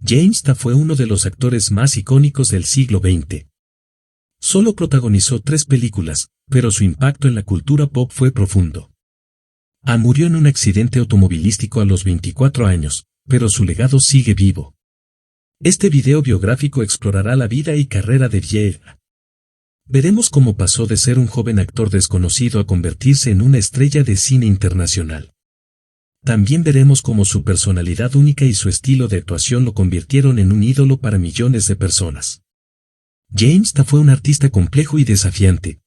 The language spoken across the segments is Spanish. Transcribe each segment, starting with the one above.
James Ta fue uno de los actores más icónicos del siglo XX. Solo protagonizó 3 películas, pero su impacto en la cultura pop fue profundo. Murió en un accidente automovilístico a los 24 años, pero su legado sigue vivo. Este video biográfico explorará la vida y carrera de James. Veremos cómo pasó de ser un joven actor desconocido a convertirse en una estrella de cine internacional. También veremos cómo su personalidad única y su estilo de actuación lo convirtieron en un ídolo para millones de personas. James Ta fue un artista complejo y desafiante.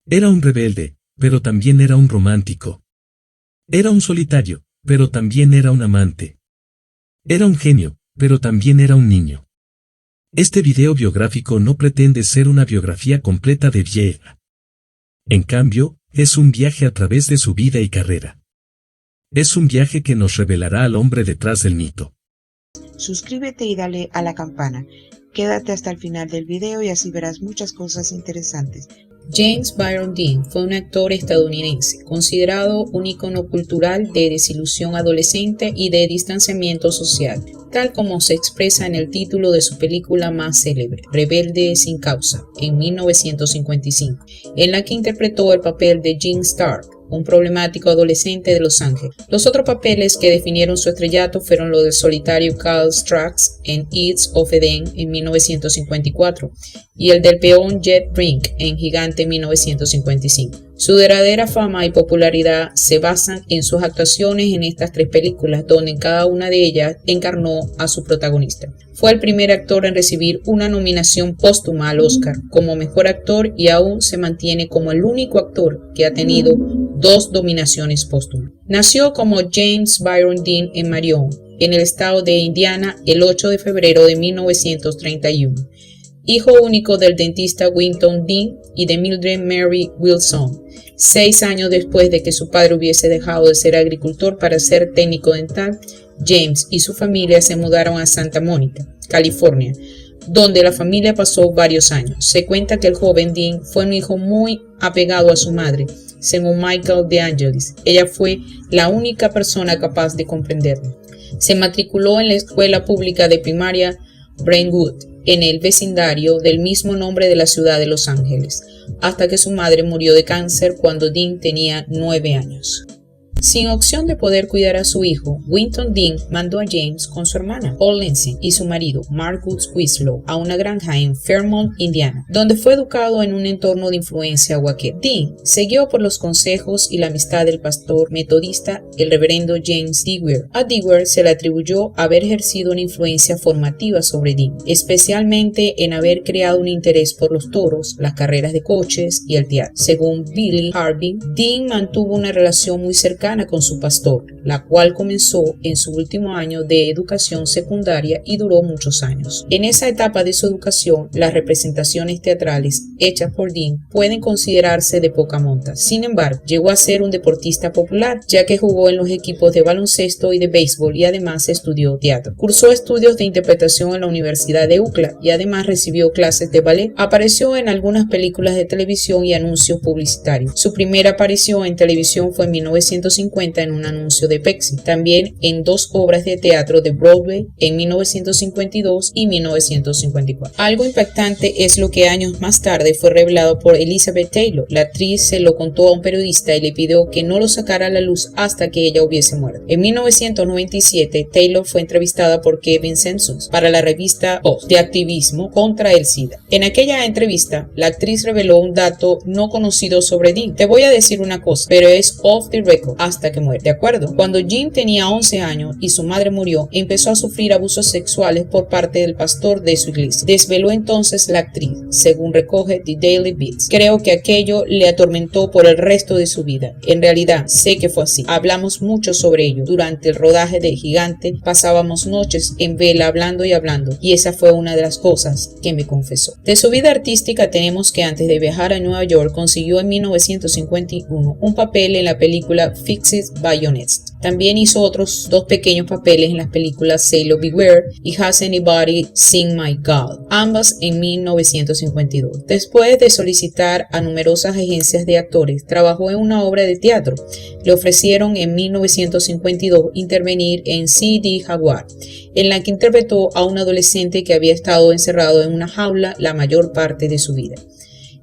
Era un rebelde, pero también era un romántico. Era un solitario, pero también era un amante. Era un genio, pero también era un niño. Este video biográfico no pretende ser una biografía completa de James. En cambio, es un viaje a través de su vida y carrera. Es un viaje que nos revelará al hombre detrás del mito. Suscríbete y dale a la campana. Quédate hasta el final del video y así verás muchas cosas interesantes. James Byron Dean fue un actor estadounidense, considerado un ícono cultural de desilusión adolescente y de distanciamiento social, tal como se expresa en el título de su película más célebre, Rebelde sin causa, en 1955, en la que interpretó el papel de Gene Stark, un problemático adolescente de Los Ángeles. Los otros papeles que definieron su estrellato fueron los del solitario Carl Strax en Eats of Eden en 1954 y el del peón Jet Brink en Gigante en 1955. Su verdadera fama y popularidad se basan en sus actuaciones en estas 3 películas, donde en cada una de ellas encarnó a su protagonista. Fue el primer actor en recibir una nominación póstuma al Oscar como mejor actor y aún se mantiene como el único actor que ha tenido 2 nominaciones póstumas. Nació como James Byron Dean en Marion, en el estado de Indiana, el 8 de febrero de 1931. Hijo único del dentista Winton Dean y de Mildred Mary Wilson. 6 años después de que su padre hubiese dejado de ser agricultor para ser técnico dental, James y su familia se mudaron a Santa Mónica, California, donde la familia pasó varios años. Se cuenta que el joven Dean fue un hijo muy apegado a su madre, según Michael DeAngelis. Ella fue la única persona capaz de comprenderlo. Se matriculó en la escuela pública de primaria Brentwood, en el vecindario del mismo nombre de la ciudad de Los Ángeles, hasta que su madre murió de cáncer cuando Dean tenía 9 años. Sin opción de poder cuidar a su hijo, Winton Dean mandó a James con su hermana, Paul Lindsay, y su marido, Marcus Winslow, a una granja en Fairmont, Indiana, donde fue educado en un entorno de influencia Quaker. Dean siguió por los consejos y la amistad del pastor metodista, el reverendo James Dewar. A Dewar se le atribuyó haber ejercido una influencia formativa sobre Dean, especialmente en haber creado un interés por los toros, las carreras de coches y el teatro. Según Billy Harvey, Dean mantuvo una relación muy cercana con su pastor, la cual comenzó en su último año de educación secundaria y duró muchos años. En esa etapa de su educación, las representaciones teatrales hechas por Dean pueden considerarse de poca monta. Sin embargo, llegó a ser un deportista popular, ya que jugó en los equipos de baloncesto y de béisbol y además estudió teatro. Cursó estudios de interpretación en la Universidad de UCLA y además recibió clases de ballet. Apareció en algunas películas de televisión y anuncios publicitarios. Su primera aparición en televisión fue en 1950 en un anuncio de Pepsi, también en 2 obras de teatro de Broadway en 1952 y 1954. Algo impactante es lo que años más tarde fue revelado por Elizabeth Taylor. La actriz se lo contó a un periodista y le pidió que no lo sacara a la luz hasta que ella hubiese muerto. En 1997, Taylor fue entrevistada por Kevin Simpson para la revista Oz de activismo contra el SIDA. En aquella entrevista, la actriz reveló un dato no conocido sobre Dean. Te voy a decir una cosa, pero es off the record hasta que muere, ¿de acuerdo? Cuando Jim tenía 11 años y su madre murió, empezó a sufrir abusos sexuales por parte del pastor de su iglesia. Desveló entonces la actriz, según recoge The Daily Beast. Creo que aquello le atormentó por el resto de su vida. En realidad, sé que fue así. Hablamos mucho sobre ello. Durante el rodaje de Gigante, pasábamos noches en vela hablando y hablando, y esa fue una de las cosas que me confesó. De su vida artística tenemos que antes de viajar a Nueva York consiguió en 1951 un papel en la película Fixed Bayonets. También hizo otros 2 pequeños papeles en las películas Sailor Beware y Has Anybody Seen My God, ambas en 1952. Después de solicitar a numerosas agencias de actores, trabajó en una obra de teatro. Le ofrecieron en 1952 intervenir en C.D. Jaguar, en la que interpretó a un adolescente que había estado encerrado en una jaula la mayor parte de su vida.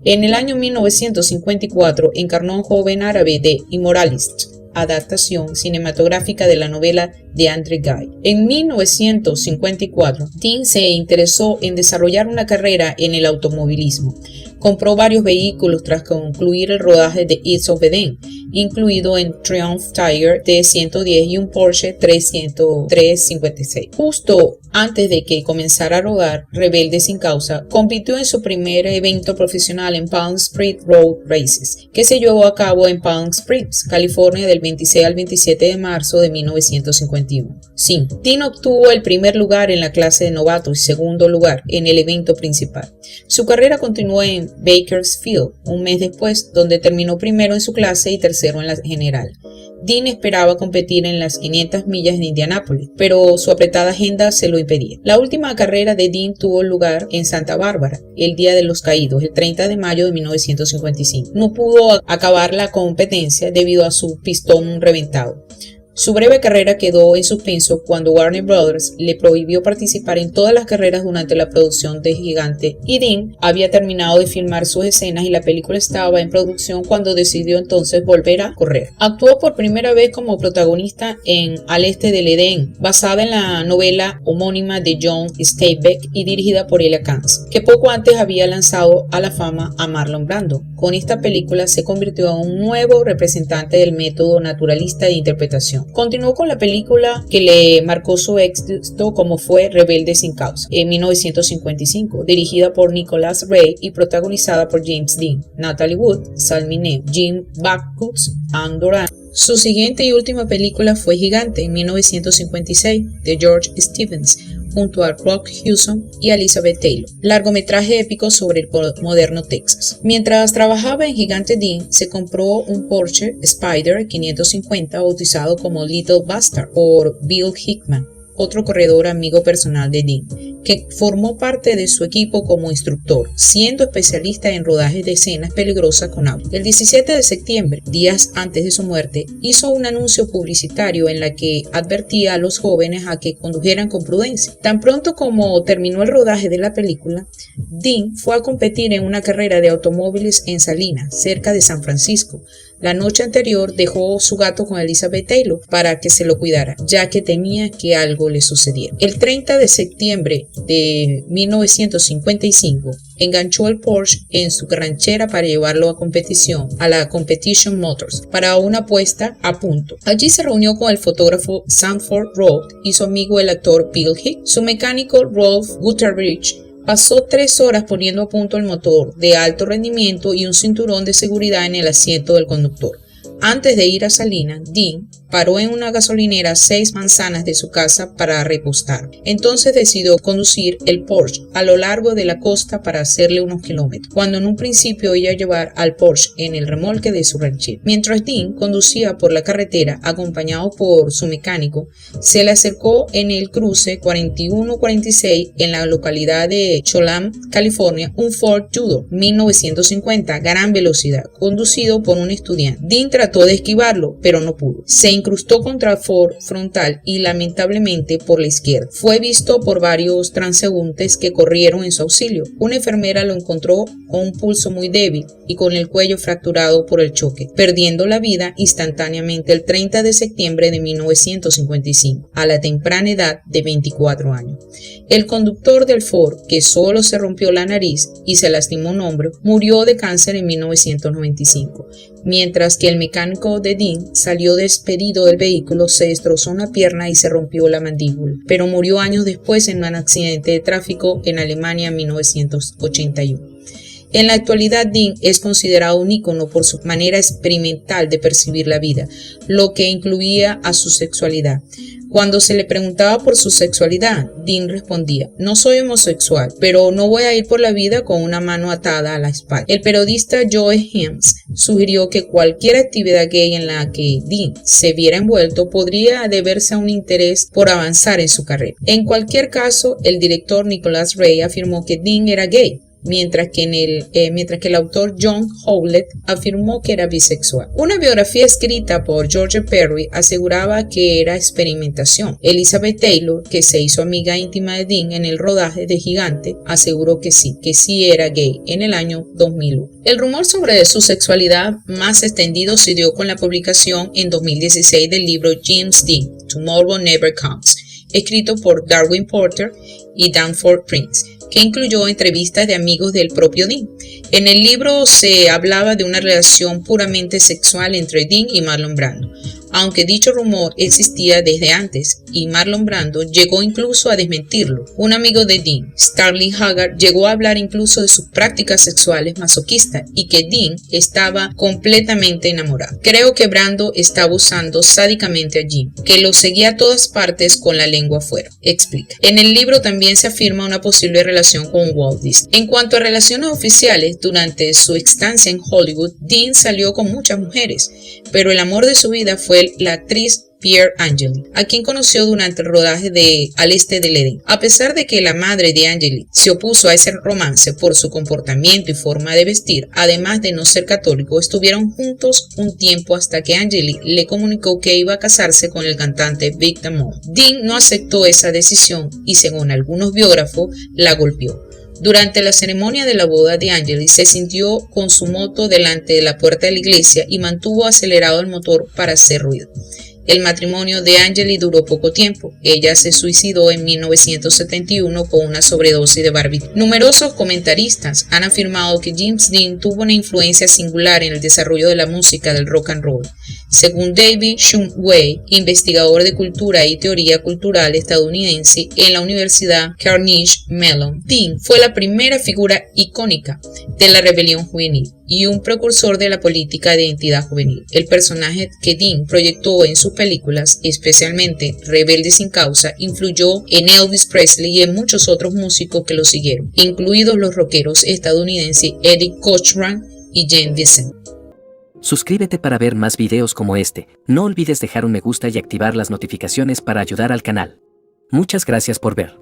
En el año 1954 encarnó a un joven árabe de Immoralist, adaptación cinematográfica de la novela de Andrew Guy. En 1954, Dean se interesó en desarrollar una carrera en el automovilismo. Compró varios vehículos tras concluir el rodaje de East of Eden, incluido en Triumph Tiger T110 y un Porsche 356. Justo antes de que comenzara a rodar Rebelde sin Causa, compitió en su primer evento profesional en Palm Springs Road Races, que se llevó a cabo en Palm Springs, California, del 26 al 27 de marzo de 1951. Sí, Dean obtuvo el primer lugar en la clase de novato y segundo lugar en el evento principal. Su carrera continuó en Bakersfield un mes después, donde terminó primero en su clase y tercero en la general. Dean esperaba competir en las 500 millas de Indianápolis, pero su apretada agenda se lo impedía. La última carrera de Dean tuvo lugar en Santa Bárbara, el Día de los Caídos, el 30 de mayo de 1955. No pudo acabar la competencia debido a su pistón reventado. Su breve carrera quedó en suspenso cuando Warner Brothers le prohibió participar en todas las carreras durante la producción de Gigante, y Dean había terminado de filmar sus escenas y la película estaba en producción cuando decidió entonces volver a correr. Actuó por primera vez como protagonista en Al Este del Edén, basada en la novela homónima de John Steinbeck y dirigida por Elia Kaz, que poco antes había lanzado a la fama a Marlon Brando. Con esta película se convirtió en un nuevo representante del método naturalista de interpretación. Continuó con la película que le marcó su éxito, como fue Rebelde sin Causa, en 1955, dirigida por Nicholas Ray y protagonizada por James Dean, Natalie Wood, Salmi Neu, Jim Backus, Anne Doran. Su siguiente y última película fue Gigante, en 1956, de George Stevens, junto a Rock Hudson y Elizabeth Taylor, largometraje épico sobre el moderno Texas. Mientras trabajaba en Gigante, Dean se compró un Porsche Spyder 550 bautizado como Little Bastard por Bill Hickman, otro corredor amigo personal de Dean, que formó parte de su equipo como instructor, siendo especialista en rodajes de escenas peligrosas con auto. El 17 de septiembre, días antes de su muerte, hizo un anuncio publicitario en la que advertía a los jóvenes a que condujeran con prudencia. Tan pronto como terminó el rodaje de la película, Dean fue a competir en una carrera de automóviles en Salinas, cerca de San Francisco. La noche anterior dejó su gato con Elizabeth Taylor para que se lo cuidara, ya que temía que algo le sucediera. El 30 de septiembre de 1955, enganchó el Porsche en su ranchera para llevarlo a la Competition Motors, para una puesta a punto. Allí se reunió con el fotógrafo Sanford Roth y su amigo el actor Bill Hicks. Su mecánico Rolf Gutteridge pasó 3 horas poniendo a punto el motor de alto rendimiento y un cinturón de seguridad en el asiento del conductor. Antes de ir a Salinas, Dean paró en una gasolinera a 6 manzanas de su casa para repostar. Entonces decidió conducir el Porsche a lo largo de la costa para hacerle unos kilómetros, cuando en un principio iba a llevar al Porsche en el remolque de su ranchera. Mientras Dean conducía por la carretera acompañado por su mecánico, se le acercó en el cruce 4146 en la localidad de Cholam, California, un Ford Judo 1950 gran velocidad, conducido por un estudiante. Dean trató de esquivarlo, pero no pudo. Se incrustó contra el Ford frontal y lamentablemente por la izquierda. Fue visto por varios transeúntes que corrieron en su auxilio. Una enfermera lo encontró con un pulso muy débil y con el cuello fracturado por el choque, perdiendo la vida instantáneamente el 30 de septiembre de 1955, a la temprana edad de 24 años. El conductor del Ford, que solo se rompió la nariz y se lastimó un hombro, murió de cáncer en 1995, mientras que el mecánico de Dean salió despedido del vehículo, se destrozó una pierna y se rompió la mandíbula, pero murió años después en un accidente de tráfico en Alemania en 1981. En la actualidad, Dean es considerado un ícono por su manera experimental de percibir la vida, lo que incluía a su sexualidad. Cuando se le preguntaba por su sexualidad, Dean respondía: no soy homosexual, pero no voy a ir por la vida con una mano atada a la espalda. El periodista Joe Himes sugirió que cualquier actividad gay en la que Dean se viera envuelto podría deberse a un interés por avanzar en su carrera. En cualquier caso, el director Nicholas Ray afirmó que Dean era gay, mientras que el autor John Howlett afirmó que era bisexual. Una biografía escrita por George Perry aseguraba que era experimentación. Elizabeth Taylor, que se hizo amiga íntima de Dean en el rodaje de Gigante, aseguró que sí era gay en el año 2001. El rumor sobre su sexualidad más extendido se dio con la publicación en 2016 del libro James Dean, Tomorrow Never Comes, escrito por Darwin Porter y Danforth Prince, que incluyó entrevistas de amigos del propio Dean. En el libro se hablaba de una relación puramente sexual entre Dean y Marlon Brando, aunque dicho rumor existía desde antes y Marlon Brando llegó incluso a desmentirlo. Un amigo de Dean, Stanley Haggard, llegó a hablar incluso de sus prácticas sexuales masoquistas y que Dean estaba completamente enamorado. Creo que Brando está abusando sádicamente a Jim, que lo seguía a todas partes con la lengua afuera, explica. En el libro también se afirma una posible relación con Walt Disney. En cuanto a relaciones oficiales, durante su estancia en Hollywood, Dean salió con muchas mujeres, pero el amor de su vida fue la actriz Pier Angeli, a quien conoció durante el rodaje de Al Este del Edén. A pesar de que la madre de Angeli se opuso a ese romance por su comportamiento y forma de vestir, además de no ser católico, estuvieron juntos un tiempo hasta que Angeli le comunicó que iba a casarse con el cantante Vic Damone. Dean no aceptó esa decisión y, según algunos biógrafos, la golpeó. Durante la ceremonia de la boda de Angeli se sintió con su moto delante de la puerta de la iglesia y mantuvo acelerado el motor para hacer ruido. El matrimonio de Angeli duró poco tiempo. Ella se suicidó en 1971 con una sobredosis de barbiturina. Numerosos comentaristas han afirmado que James Dean tuvo una influencia singular en el desarrollo de la música del rock and roll. Según David Shumway, investigador de cultura y teoría cultural estadounidense en la Universidad Carnegie Mellon, Dean fue la primera figura icónica de la rebelión juvenil y un precursor de la política de identidad juvenil. El personaje que Dean proyectó en sus películas, especialmente Rebelde sin Causa, influyó en Elvis Presley y en muchos otros músicos que lo siguieron, incluidos los rockeros estadounidenses Eddie Cochran y Gene Vincent. Suscríbete para ver más videos como este. No olvides dejar un me gusta y activar las notificaciones para ayudar al canal. Muchas gracias por ver.